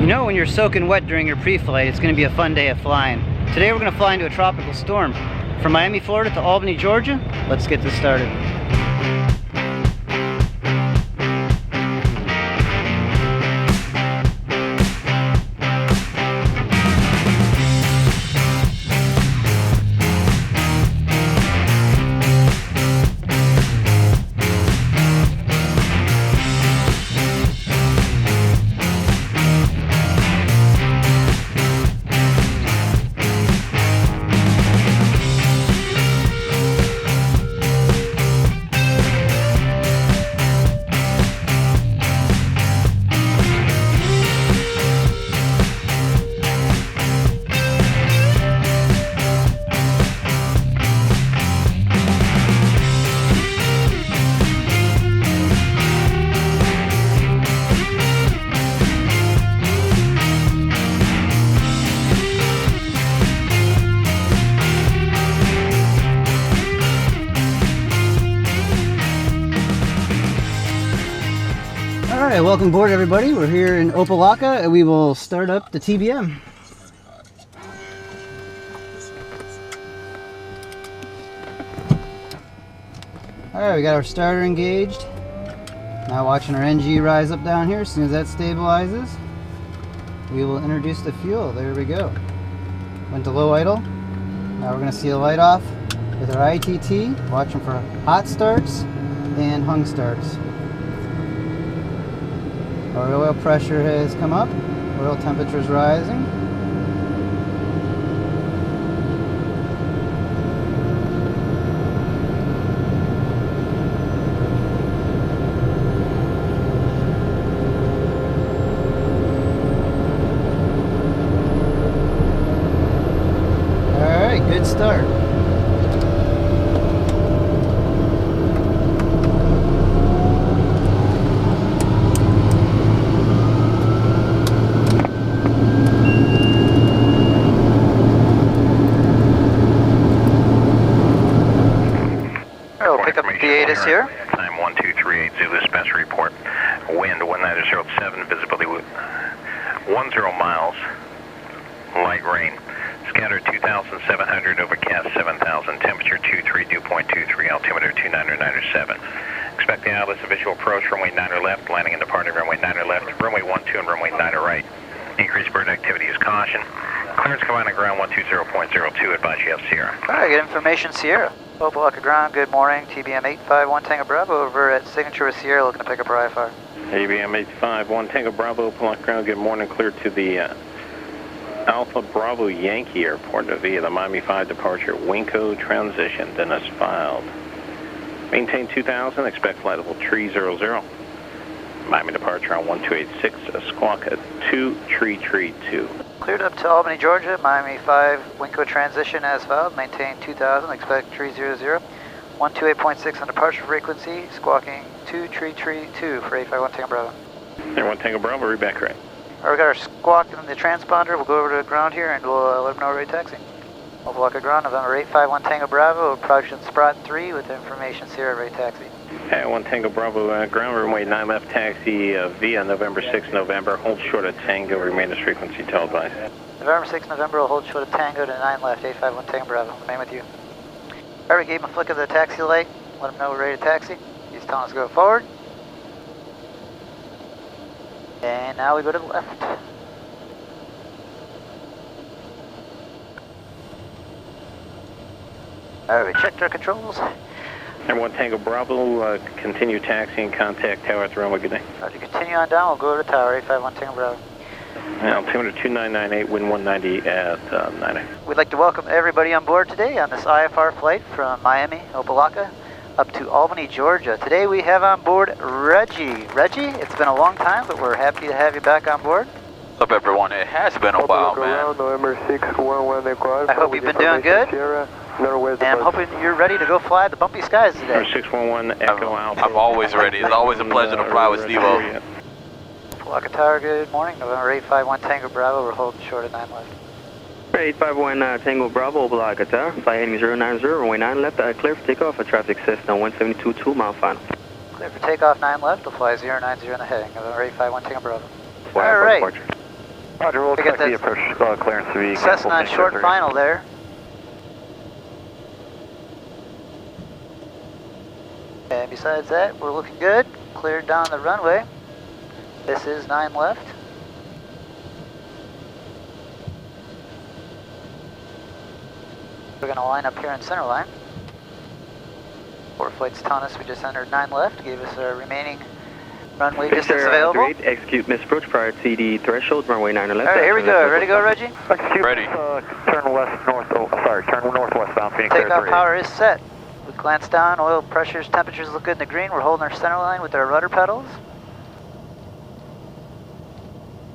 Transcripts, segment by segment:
You know when you're soaking wet during your pre-flight, it's going to be a fun day of flying. Today we're going to fly into a tropical storm. From Miami, Florida to Albany, Georgia, let's get this started. Alright, welcome aboard everybody. We're here in Opa-locka and we will start up the TBM. Alright, we got our starter engaged. Now watching our NG rise up down here. As soon as that stabilizes, we will introduce the fuel. There we go. Went to low idle. Now we're going to see a light off with our ITT. Watching for hot starts and hung starts. Our oil pressure has come up, oil temperature is rising. Alright, good start. Here. Time 1238 Zulu Spencer report. Wind 190.07, visibility 10 miles. Light rain. Scatter 2,700, overcast 7,000. Temperature 23, dew point 23, altimeter 2997. Expect the Atlas visual approach, runway 9 left, landing and departing runway 9 left, runway 12 and runway 9 right. Increased bird activity is caution. Clearance combined on ground 120.02, advise you have Sierra. Alright, good information, Sierra. Opa-locka ground, good morning. TBM 851 Tango Bravo over at Signature with Sierra, looking to pick up our IFR. TBM 851 Tango Bravo, Opa-locka ground, good morning. Clear to the Alpha Bravo Yankee Airport via the Miami 5 departure. Winco transition, Dennis filed. Maintain 2000, expect flight level 300. Miami departure on 1286, squawk 2332. Cleared up to Albany, Georgia, Miami 5, Winco transition as filed, maintain 2000, expect 300, 128.6 on departure frequency, squawking 2332 for 851 Tango Bravo. 851 Tango Bravo, read back right. Alright, we got our squawk in the transponder, we'll go over to the ground here and we'll let them know we're ready to taxi. Opa-locka ground, November 851 Tango Bravo, approaching Sprott 3 with information Sierra, ready to taxi. 1 Tango Bravo, ground runway 9 left, taxi via November 6 November, hold short of Tango, remain as frequency till advice. November 6 November, will hold short of Tango to 9 left, 851 Tango Bravo, remain with you. Alright, we gave him a flick of the taxi light, let him know we're ready to taxi. He's telling us to go forward. And now we go to the left. Alright, we checked our controls. And 1 Tango Bravo, continue taxiing, contact tower at the runway, good day. Roger, continue on down, we'll go over to tower, 851 Tango Bravo. Altimeter 2998, wind 190 at 90. We'd like to welcome everybody on board today on this IFR flight from Miami, Opa-locka, up to Albany, Georgia. Today we have on board Reggie. Reggie, it's been a long time, but we're happy to have you back on board. What's up, everyone? It has been a while, man. November 611 I hope you've been doing good. And I'm hoping you're ready to go fly the bumpy skies today. 611 Echo Alpha. I'm always ready. It's always a pleasure to fly with Steve-O. Opa-locka Tower, good morning. November 851 Tango Bravo, we're holding short at 9 left. 851 Tango Bravo, Opa-locka Tower, flight heading 090, runway 9 left, clear for takeoff, traffic Cessna 172, 2 mile final. Clear for takeoff 9 left, we'll fly 090 in the heading, November 851 Tango Bravo. Alright. Roger, we'll get expect the that approach clearance to be Cessna short final there. And besides that, we're looking good. Cleared down the runway. This is 9 left. We're going to line up here in center line. 4 flights telling us we just entered 9 left, gave us our remaining runway distance available. Execute misapproach prior to the threshold, runway 9 left. Alright, here we go. Ready to go, Reggie? Execute. Ready. Turn west north. Oh, sorry. Turn northwest bound. Phoenix Air Takeoff 3. power is set. We glance down. Oil pressures, temperatures look good in the green. We're holding our center line with our rudder pedals.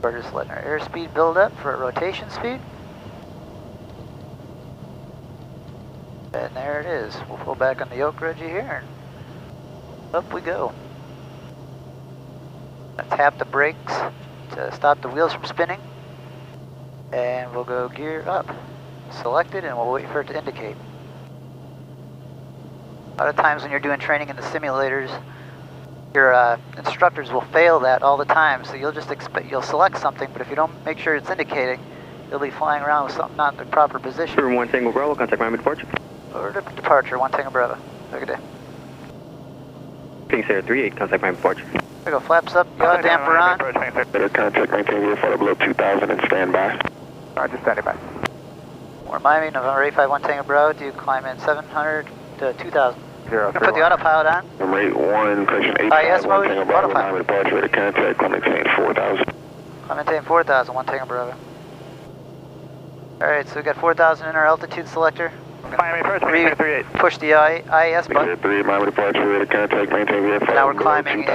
We're just letting our airspeed build up for a rotation speed. And there it is. We'll pull back on the yoke, Reggie, here, and up we go. Tap the brakes to stop the wheels from spinning, and we'll go gear up. Select it, and we'll wait for it to indicate. A lot of times when you're doing training in the simulators, your instructors will fail that all the time, so you'll just you'll select something, but if you don't make sure it's indicating, you'll be flying around with something not in the proper position. Room 1 Tango Bravo, contact Miami departure. Over to departure, 1 Tango Bravo. Have a good day. Phoenix Air 38, contact Miami departure. There we go, flaps up, yaw damper on. Better contact, maintain VFR below 2000 and stand by. Roger, standing by. We're Miami, November 851 Tango Bravo, do climb in 700 to 2000. Zero, Put the autopilot on. Rate 1, correction 8. IS mode, Tango Bravo, autopilot. Miami departure, contact, climb maintain 4000. Climb maintain 4000, 1 Tango Bravo. Alright, so we got 4000 in our altitude selector. Miami approach, Phoenix Air 38. Push the IS button. 3, Miami departure, ready to contact, maintain VFR. Now we're climbing in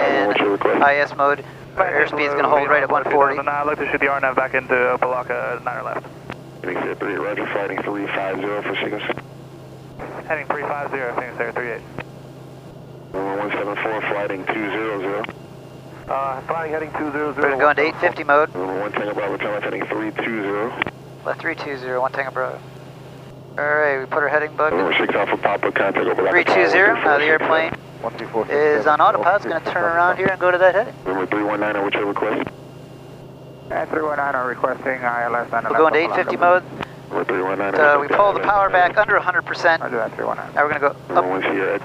IS mode. Our airspeed is going to hold right at 140. Now look to shoot the RNAV back into Palaka, 9 left. Phoenix Air 38, roger, fighting 350 for sequence. Heading 350, Phoenix Air 38. 174, flighting 200. Flying heading 200. We're going to go into 850 mode. 1 Tango Bravo, turn left heading 320. Left 320, 1 Tango Bravo. Alright, we put our heading bug. 6 Alpha Papa, contact over 320, now the airplane is on autopilot. It's going to turn around here and go to that heading. Number 319, what's your request? 319 are requesting ILS 911. We'll go into 850 mode. Number 319. So we pull the power back under 100%. Roger that, 319. Now we're going to go up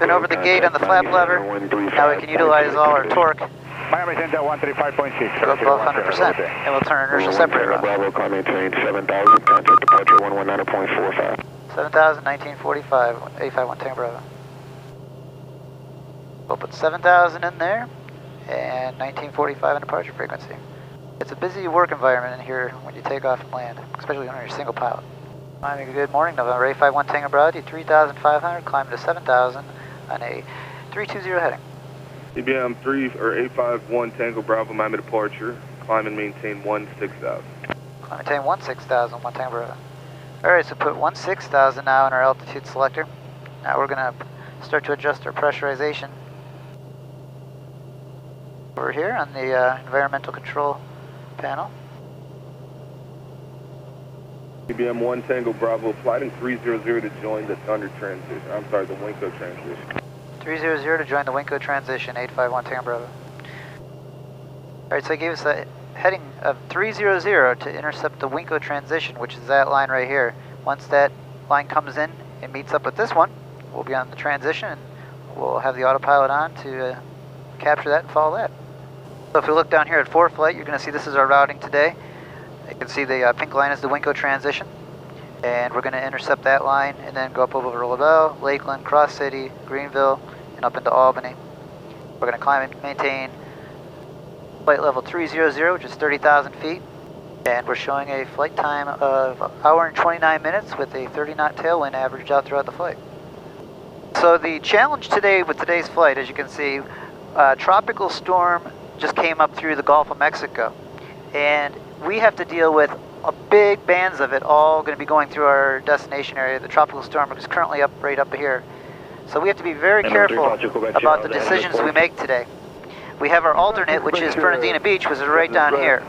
and over the gate on the flap lever. Now we can utilize all our torque. Miami Center 135.6. Go above 100%. And we'll turn our inertial separator off. Bravo, climb maintain 7000, contact departure 119.45. 7000, 1945, 851 Tango Bravo. We'll put 7000 in there and 1945 in departure frequency. It's a busy work environment in here when you take off and land, especially when you're a single pilot. Miami, good morning, November 851 Tango Bravo, 3500, climbing to 7000 on a 320 heading. EBM 851 Tango Bravo, Miami departure, climb and maintain 16,000. Climb and maintain 16,000, 1 Tango Bravo. Alright, so put 16,000 now in our altitude selector. Now we're going to start to adjust our pressurization. Over here on the environmental control panel. EBM 1 Tango Bravo, flighting 300 to join the Thunder transition. I'm sorry, the Winco transition. 300 to join the Winco transition, 851 Tango Bravo. Alright, so it gave us a heading of 300 to intercept the Winco transition, which is that line right here. Once that line comes in and meets up with this one, we'll be on the transition and we'll have the autopilot on to capture that and follow that. So if we look down here at ForeFlight, you're going to see this is our routing today. You can see the pink line is the Winco transition, and we're going to intercept that line and then go up over LaBelle, Lakeland, Cross City, Greenville, and up into Albany. We're going to climb and maintain flight level 300, which is 30,000 feet, and we're showing a flight time of 1 hour and 29 minutes with a 30-knot tailwind averaged out throughout the flight. So the challenge today with today's flight, as you can see, tropical storm just came up through the Gulf of Mexico, and we have to deal with big bands of it all going to be going through our destination area. The tropical storm is currently right up here. So we have to be very careful about the decisions we make today. We have our alternate, which is Fernandina Beach, which is right down here.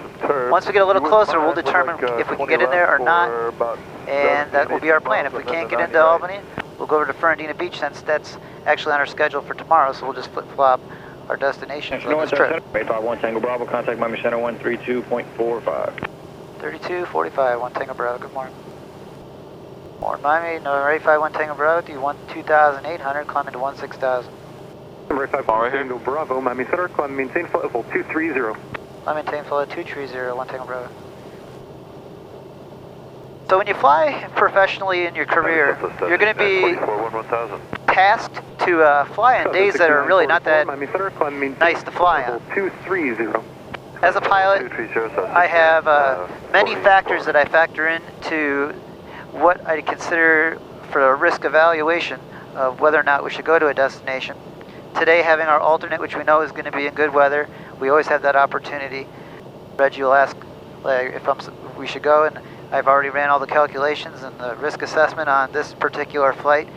Once we get a little closer, we'll determine if we can get in there or not, and that will be our plan. If we can't get into Albany, we'll go over to Fernandina Beach, since that's actually on our schedule for tomorrow, so we'll just flip-flop our destinations on this trip. 851 Tango Bravo, contact Miami Center 132.45. 3245, 1 Tango Bravo, good morning. Morning, Miami, November 851 Tango Bravo, do you want 2,800, climb into 16,000. November 851 Tango Bravo, Miami Center, climb maintain flight level 230. Climb maintain flight 230, 1 Tango Bravo. So when you fly professionally in your career, you're going to be tasked to fly on days that are really not that nice to fly on. As a pilot, I have many factors that I factor into what I consider for a risk evaluation of whether or not we should go to a destination. Today, having our alternate, which we know is going to be in good weather, we always have that opportunity. Reggie will ask if we should go, and I've already ran all the calculations and the risk assessment on this particular flight,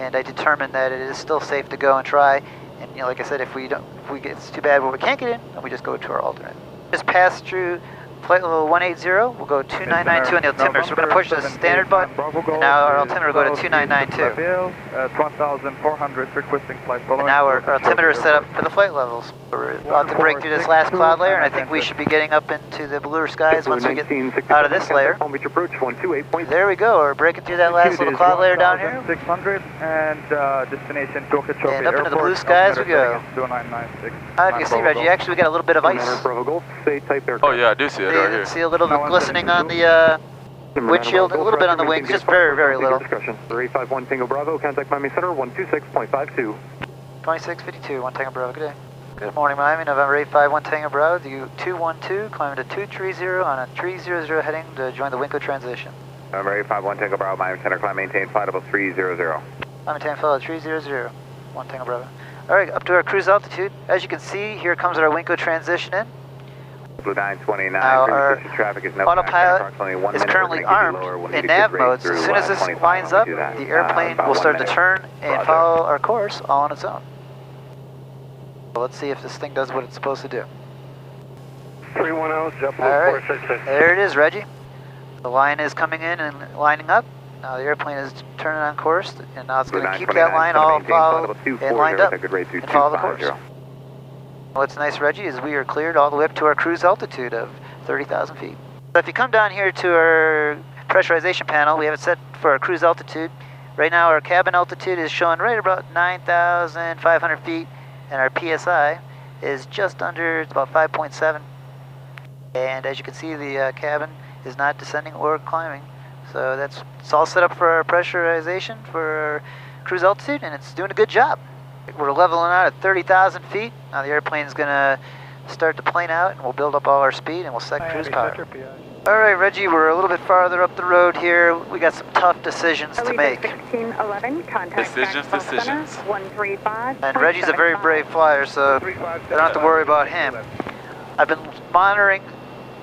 and I determined that it is still safe to go and try. And you know, like I said, if it's too bad where we can't get in, then we just go to our alternate. Just pass through flight level 180, we'll go 2992 on the altimeter. So we're going to push the standard button, and now our altimeter will go to 2992. 1,400 requesting flight following. And now our altimeter is set up for the flight levels. We're about to break through this last cloud layer, and I think we should be getting up into the bluer skies once we get out of this layer. There we go, we're breaking through that last little cloud layer down here. 600 and destination Tokyo Trophy And up into the blue skies we go. 2996. If you see, Reggie, actually we got a little bit of ice. Oh yeah, I do see it right here. See a little bit glistening on the windshield, a little bit on the wings, just very, very little. 351 Tango Bravo, contact Miami Center, 126.52. 2652, 1 Tango Bravo, good day. Good morning, Miami, November 851 Tango Bravo, do 212, climb to 230 on a 300 heading to join the Winco transition. November 851 Tango Bravo, Miami Center, climb maintain flight level 300. Climb maintain flight level 300, 1 Tango Bravo. Alright, up to our cruise altitude. As you can see, here comes our Winco transition in. Blue 929, now our traffic is no autopilot is currently armed in nav mode, so as soon as this lines up, the airplane will start to turn and follow our course all on its own. So let's see if this thing does what it's supposed to do. 310, jump Alright, there it is, Reggie. The line is coming in and lining up. Now the airplane is turning on course, and now it's going to keep that line all followed and lined up and follow the course. What's nice, Reggie, is we are cleared all the way up to our cruise altitude of 30,000 feet. So if you come down here to our pressurization panel, we have it set for our cruise altitude. Right now our cabin altitude is showing right about 9,500 feet, and our PSI is just under, it's about 5.7. And as you can see, the cabin is not descending or climbing. So it's all set up for our pressurization for our cruise altitude, and it's doing a good job. We're leveling out at 30,000 feet. Now the airplane's going to start to plane out, and we'll build up all our speed, and we'll set cruise power. Alright, Reggie, we're a little bit farther up the road here. We got some tough decisions to make. 1611, contact Decisions. 135. And Reggie's a very brave flyer, so I don't have to worry about him. I've been monitoring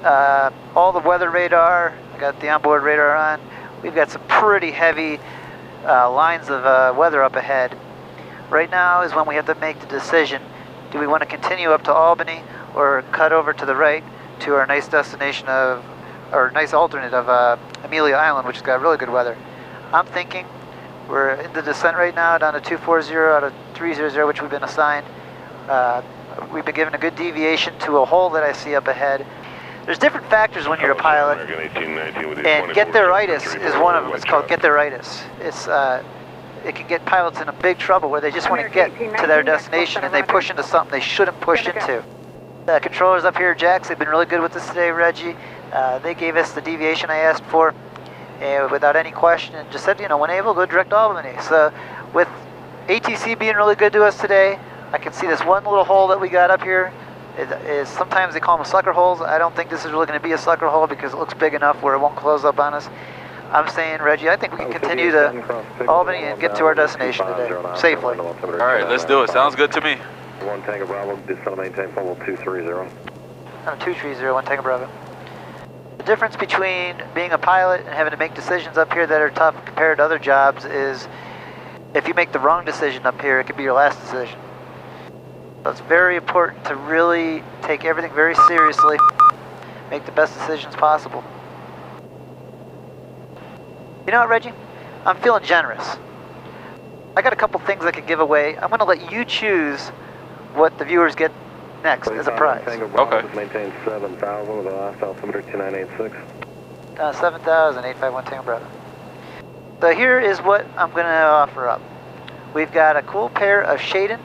all the weather radar. I got the onboard radar on. We've got some pretty heavy lines of weather up ahead. Right now is when we have to make the decision. Do we want to continue up to Albany or cut over to the right to our nice destination of, or nice alternate of Amelia Island, which has got really good weather? I'm thinking we're in the descent right now down to 240 out of 300, which we've been assigned. We've been given a good deviation to a hole that I see up ahead. There's different factors when you're a pilot, and get-there-itis is one of them. It's called get-there-itis. It can get pilots in a big trouble where they just want to get to their destination and they push into something they shouldn't push into. The controllers up here, Jax, they've been really good with us today, Reggie. They gave us the deviation I asked for without any question, and just said, you know, when able, go direct to Albany. So with ATC being really good to us today, I can see this one little hole that we got up here. Is sometimes they call them sucker holes. I don't think this is really going to be a sucker hole because it looks big enough where it won't close up on us. I'm saying, Reggie, I think we can continue to Albany and get to our destination today, safely. Alright, let's do it. Sounds good to me. 1 Tango Bravo, descend maintain level 230. 230, 1 Tango Bravo. The difference between being a pilot and having to make decisions up here that are tough compared to other jobs is if you make the wrong decision up here, it could be your last decision. So it's very important to really take everything very seriously, make the best decisions possible. You know what, Reggie? I'm feeling generous. I got a couple things I could give away. I'm going to let you choose what the viewers get next as a prize. Okay. Maintain 7,000 with the last altimeter 2986. 7,000, 851 Tango Bravo. So here is what I'm going to offer up. We've got a cool pair of Shaden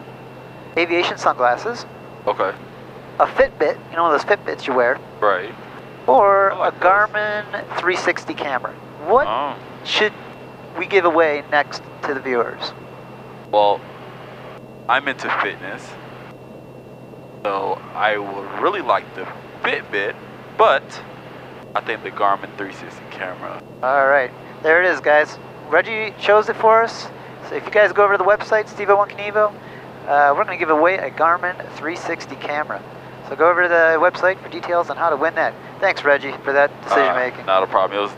aviation sunglasses. Okay. A Fitbit, you know those Fitbits you wear. Right. Or I like a Garmin 360 camera. What should we give away next to the viewers? Well, I'm into fitness, so I would really like the Fitbit, but I think the Garmin 360 camera. All right, there it is, guys. Reggie chose it for us. So if you guys go over to the website, Steve01Knievo, we're going to give away a Garmin 360 camera. So go over to the website for details on how to win that. Thanks, Reggie, for that decision making. Not a problem. It was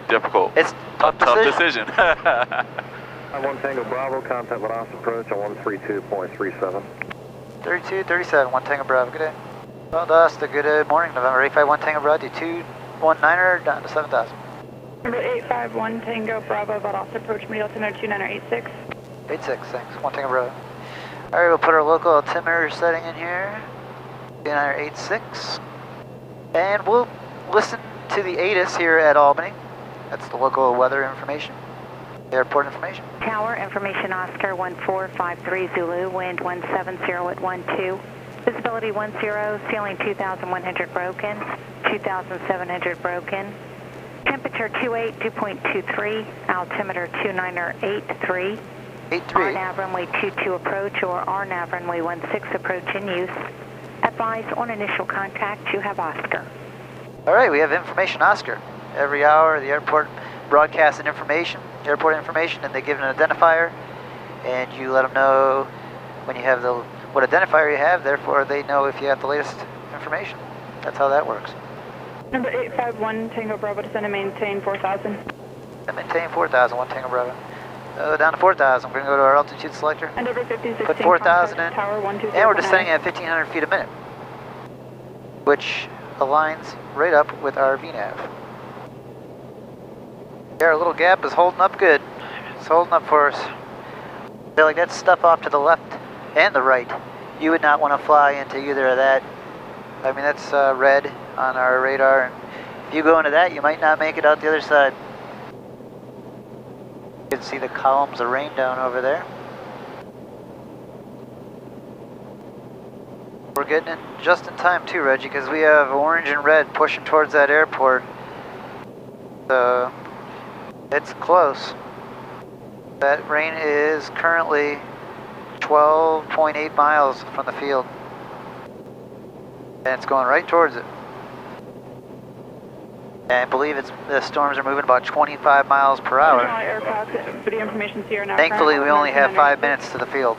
difficult. It's a tough decision. I'm 1 Tango Bravo, contact Veloz approach on 132.37. 3237, 1 Tango Bravo, good day. Well, Dust, good morning, November 851 Tango Bravo, 219er down to 7,000. Number 851 Tango Bravo, Veloz approach, media altimeter 2986. 86, thanks, 1 Tango Bravo. Alright, we'll put our local altimeter setting in here, 2986. And we'll listen to the ATIS here at Albany. That's the local weather information, airport information. Tower information Oscar 1453 Zulu, wind 170 at 12. Visibility 10, ceiling 2,100 broken, 2,700 broken. Temperature 28, 2.23, altimeter 29er 83. RNAV runway 22 approach or RNAV runway 16 approach in use. Advise on initial contact, you have Oscar. All right, we have information Oscar. Every hour, the airport broadcasting information, airport information, and they give an identifier, and you let them know when you have what identifier you have, therefore they know if you have the latest information. That's how that works. Number 851 Tango Bravo, descend and maintain 4,000. And maintain 4,000, 1 Tango Bravo. Down to 4,000, we're going to go to our altitude selector. And over 5016, put 4,000 in, tower 120. and we're descending at 1,500 feet a minute, which aligns right up with our VNAV. Yeah, our little gap is holding up good. It's holding up for us. I feel like that's stuff off to the left and the right. You would not want to fly into either of that. I mean, that's red on our radar, and if you go into that, you might not make it out the other side. You can see the columns of rain down over there. We're getting in just in time too, Reggie, because we have orange and red pushing towards that airport. So it's close. That rain is currently 12.8 miles from the field. And it's going right towards it. And I believe the storms are moving about 25 miles per hour. Thankfully, we only have 5 minutes to the field.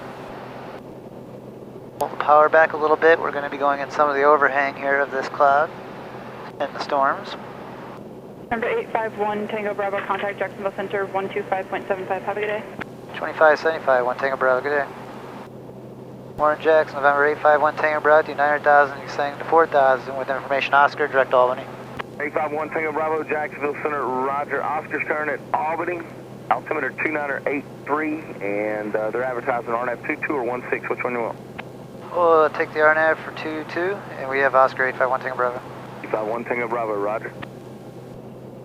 Pull the power back a little bit. We're going to be going in some of the overhang here of this cloud and the storms. Number 851 Tango Bravo, contact Jacksonville Center 125.75. Have a good day. 2575, 1 Tango Bravo, good day. Warren Jackson, November 851 Tango Bravo, 900,000, descending to 4,000 with information Oscar, direct Albany. 851 Tango Bravo, Jacksonville Center, roger. Oscar's turn at Albany, altimeter 29er 83, and they're advertising RNAV 22 or 16, which one you want? We'll take the RNAV for 22, and we have Oscar 851 Tango Bravo. 851 Tango Bravo, roger.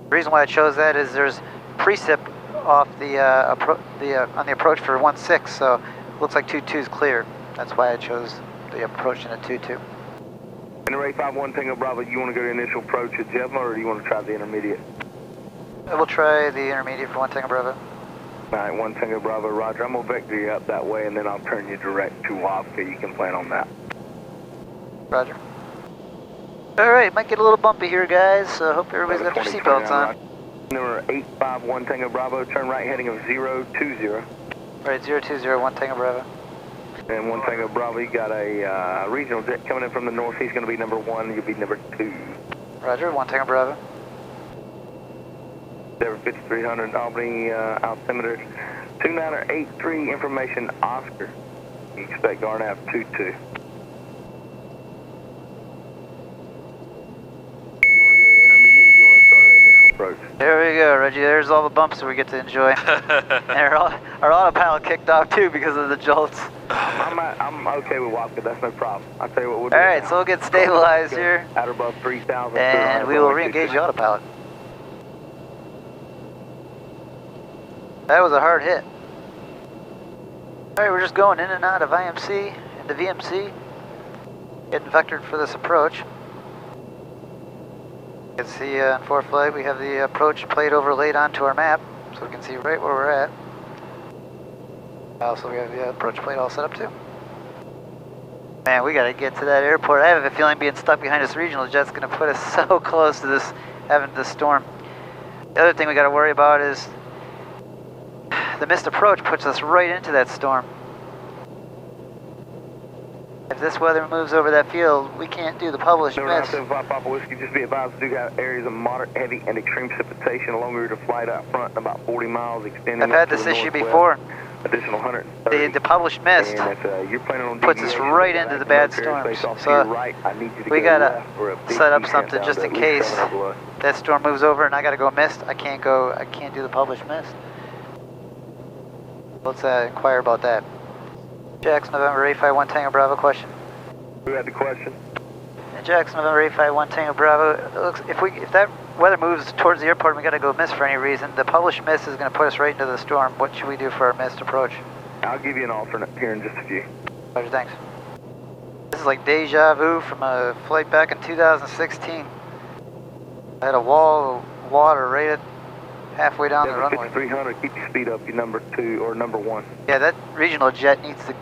The reason why I chose that is there's precip off on the approach for 16, so it looks like 22 is clear. That's why I chose the approach in a 22. And 851 Tango Bravo, you want to go to initial approach at Jevma, or do you want to try the intermediate? We'll try the intermediate for 1 Tango Bravo. Alright, 1 Tango Bravo, roger. I'm going to vector you up that way, and then I'll turn you direct to Wapka. You can plan on that. Roger. Alright, might get a little bumpy here, guys, so I hope everybody's got their seatbelts on. Number 851 Tango Bravo, turn right heading of 020. Alright, 020, 1 Tango Bravo. And 1 Tango Bravo, you got a regional jet coming in from the north. He's going to be number 1, you'll be number 2. Roger, 1 Tango Bravo. Denver 5300 Albany, altimeter 29er 83, information Oscar. You expect RNAV 22. There we go, Reggie. There's all the bumps that we get to enjoy. And our autopilot kicked off too because of the jolts. I'm okay with Wapka, that's no problem. I'll tell you what we'll do. Alright, so we'll get stabilized here. At or above 3,000. And we will re-engage the autopilot. That was a hard hit. Alright, we're just going in and out of IMC into VMC. Getting vectored for this approach. You can see on ForeFlight we have the approach plate overlaid onto our map, so we can see right where we're at. Also, we have the approach plate all set up too. Man, we gotta get to that airport. I have a feeling being stuck behind this regional jet's gonna put us so close to this, having this storm. The other thing we gotta worry about is the missed approach puts us right into that storm. If this weather moves over that field, we can't do the published mist. Papa Whiskey, just be advised, we do have areas of moderate, heavy, and extreme precipitation along the route of flight out front, about 40 miles extending. I've had this issue before. Additional 130. The published mist you're planning on puts us right into the bad storms. So we gotta set up something just in case that storm moves over and I gotta go mist. I can't do the published mist. Let's inquire about that. Jackson, November 851 Tango Bravo, question. Who had the question? Jackson, November 851 Tango Bravo. It looks, if that weather moves towards the airport and we gotta go mist for any reason, the published mist is gonna put us right into the storm. What should we do for our mist approach? I'll give you an alternate here in just a few. Roger, thanks. This is like deja vu from a flight back in 2016. I had a wall of water right at halfway down the runway. 300, keep your speed up, your number 2 or number 1. Yeah, that regional jet needs to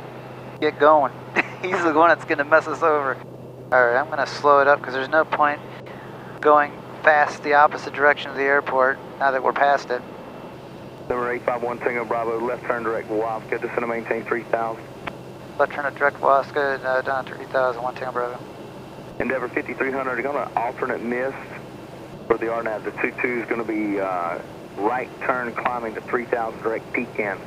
get going. He's the one that's going to mess us over. Alright, I'm going to slow it up because there's no point going fast the opposite direction of the airport now that we're past it. Number 851 Tango Bravo, left turn direct Waska, descend to maintain 3000. Left turn at direct Waska, down 30,000, 1 Tango Bravo. Endeavor 5300, going to alternate mist for the RNAV. The 22 is going to be right turn climbing to 3000 direct pecan.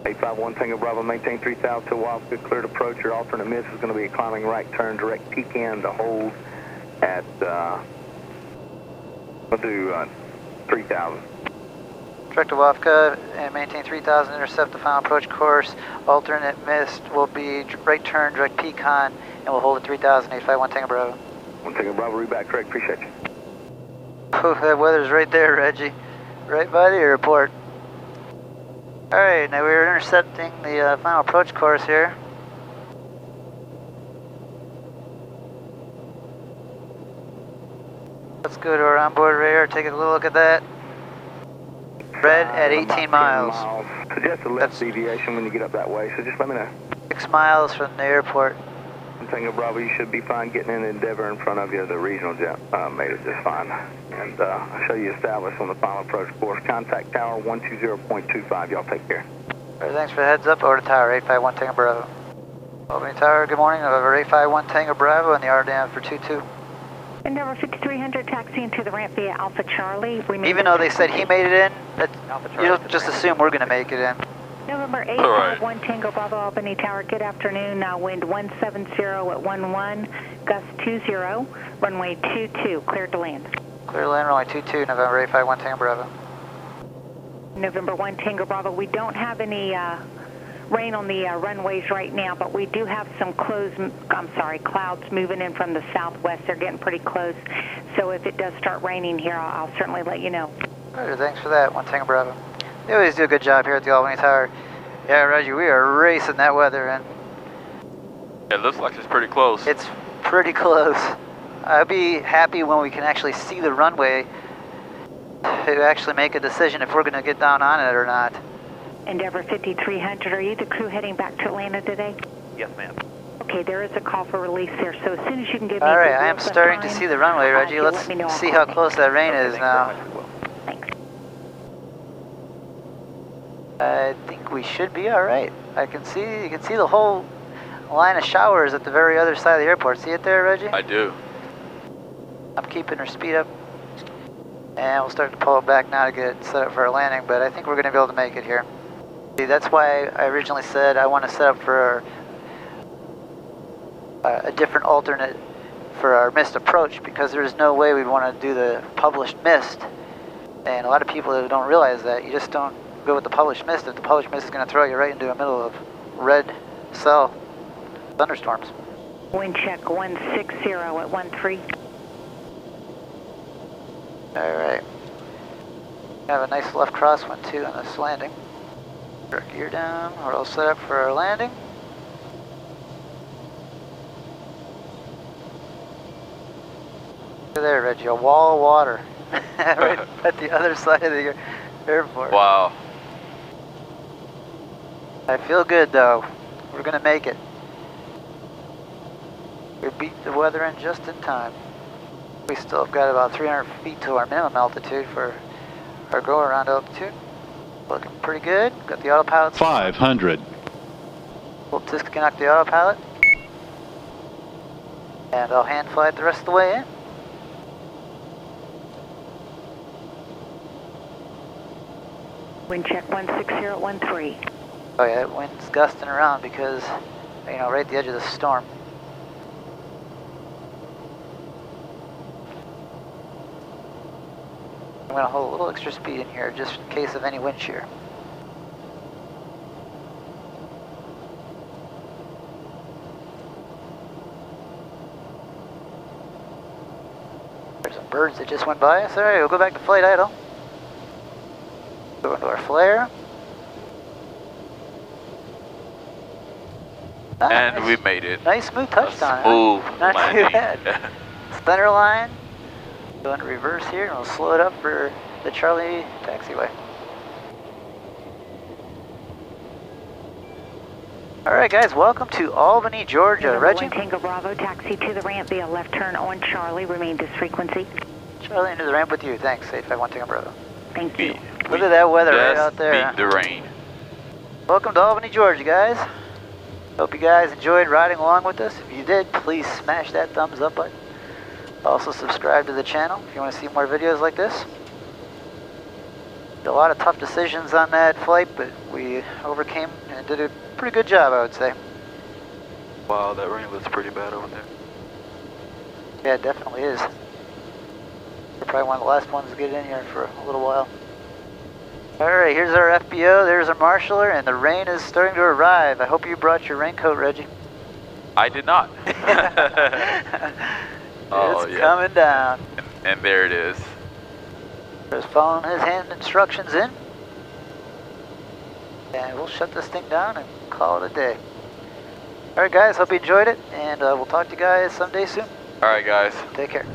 851 Tango Bravo, maintain 3000 to Waska, cleared approach. Your alternate mist is going to be a climbing right turn direct pecan to hold at, we'll do 3000. Direct to Wafka and maintain 3000, intercept the final approach course. Alternate mist will be right turn direct pecan and we'll hold at 3000, 851 Tango Bravo. 1 Tango Bravo, read back correct, appreciate you. Oh, that weather's right there, Reggie. Right by the airport. Alright, now we're intercepting the final approach course here. Let's go to our onboard radar, take a little look at that. Red at 18 miles. Suggest a left deviation when you get up that way, so just let me know. 6 miles from the airport. Tango Bravo, you should be fine getting in Endeavor in front of you. The regional jet made it just fine. And I'll show you established on the final approach course. Contact tower 120.25. Y'all take care. Right, thanks for the heads up. Over to tower 851 Tango Bravo. Albany Tower, good morning. Over 851 Tango Bravo and the RDM for 22. Endeavor 5300 taxiing to the ramp via Alpha Charlie. Even though they said he made it in, you don't just assume we're going to make it in. November 851 Tango Bravo, Albany Tower, good afternoon. Wind 170 at 11, gust 20, runway 22, cleared to land. Clear to land, runway 22, November 851 Tango Bravo. November 1 Tango Bravo, we don't have any rain on the runways right now, but we do have some clouds moving in from the southwest. They're getting pretty close. So if it does start raining here, I'll certainly let you know. Right, thanks for that, 1 Tango Bravo. They always do a good job here at the Albany Tower. Yeah, Reggie, we are racing that weather in. It looks like it's pretty close. It's pretty close. I'll be happy when we can actually see the runway to actually make a decision if we're going to get down on it or not. Endeavor 5300, are you the crew heading back to Atlanta today? Yes, ma'am. Okay, there is a call for release there, so as soon as you can give me Alright, I am starting to see the runway, Reggie. Let's see how close that rain is now. Thanks. I think we should be alright. You can see the whole line of showers at the very other side of the airport. See it there, Reggie? I do. I'm keeping her speed up. And we'll start to pull it back now to get it set up for our landing, but I think we're going to be able to make it here. See, that's why I originally said I want to set up for a different alternate for our mist approach, because there's no way we'd want to do the published mist. And a lot of people don't realize that. You just don't go with the published mist if the published mist is going to throw you right into the middle of red cell thunderstorms. Wind check 160 at 13. Alright. Have a nice left crosswind too on this landing. Put our gear down, we're all set up for our landing. Look at there, Reggie, a wall of water right at the other side of the airport. Wow. I feel good though. We're gonna make it. We beat the weather in just in time. We still have got about 300 feet to our minimum altitude for our go around altitude. Looking pretty good. Got the autopilot. 500. We'll disconnect the autopilot. And I'll hand fly it the rest of the way in. Wind check 16013. Oh yeah, that wind's gusting around because, you know, right at the edge of the storm. I'm going to hold a little extra speed in here just in case of any wind shear. There's some birds that just went by us. Alright, we'll go back to flight idle. Go into our flare. Nice. And we made it. Nice smooth touchdown. Smooth Not landing. too bad. Center line. Go into reverse here and we'll slow it up for the Charlie taxiway. Alright guys, welcome to Albany, Georgia. Reggie? Tango Bravo, taxi to the ramp via left turn on Charlie, remain this frequency. Charlie into the ramp with you, thanks. 851 Tango Bravo. Thank you. Look at that weather right out there. Beat the rain. Welcome to Albany, Georgia guys. Hope you guys enjoyed riding along with us. If you did, please smash that thumbs up button. Also subscribe to the channel if you want to see more videos like this. Did a lot of tough decisions on that flight, but we overcame and did a pretty good job, I would say. Wow, that rain looks pretty bad over there. Yeah, it definitely is. We're probably one of the last ones to get in here for a little while. Alright, here's our FBO, there's our marshaller, and the rain is starting to arrive. I hope you brought your raincoat, Reggie. I did not. Oh, it's coming down. And there it is. Just following his hand instructions in. And we'll shut this thing down and call it a day. Alright guys, hope you enjoyed it, and we'll talk to you guys someday soon. Alright guys. Take care.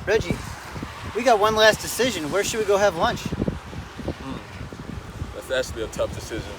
Reggie, we got one last decision. Where should we go have lunch? That's actually a tough decision.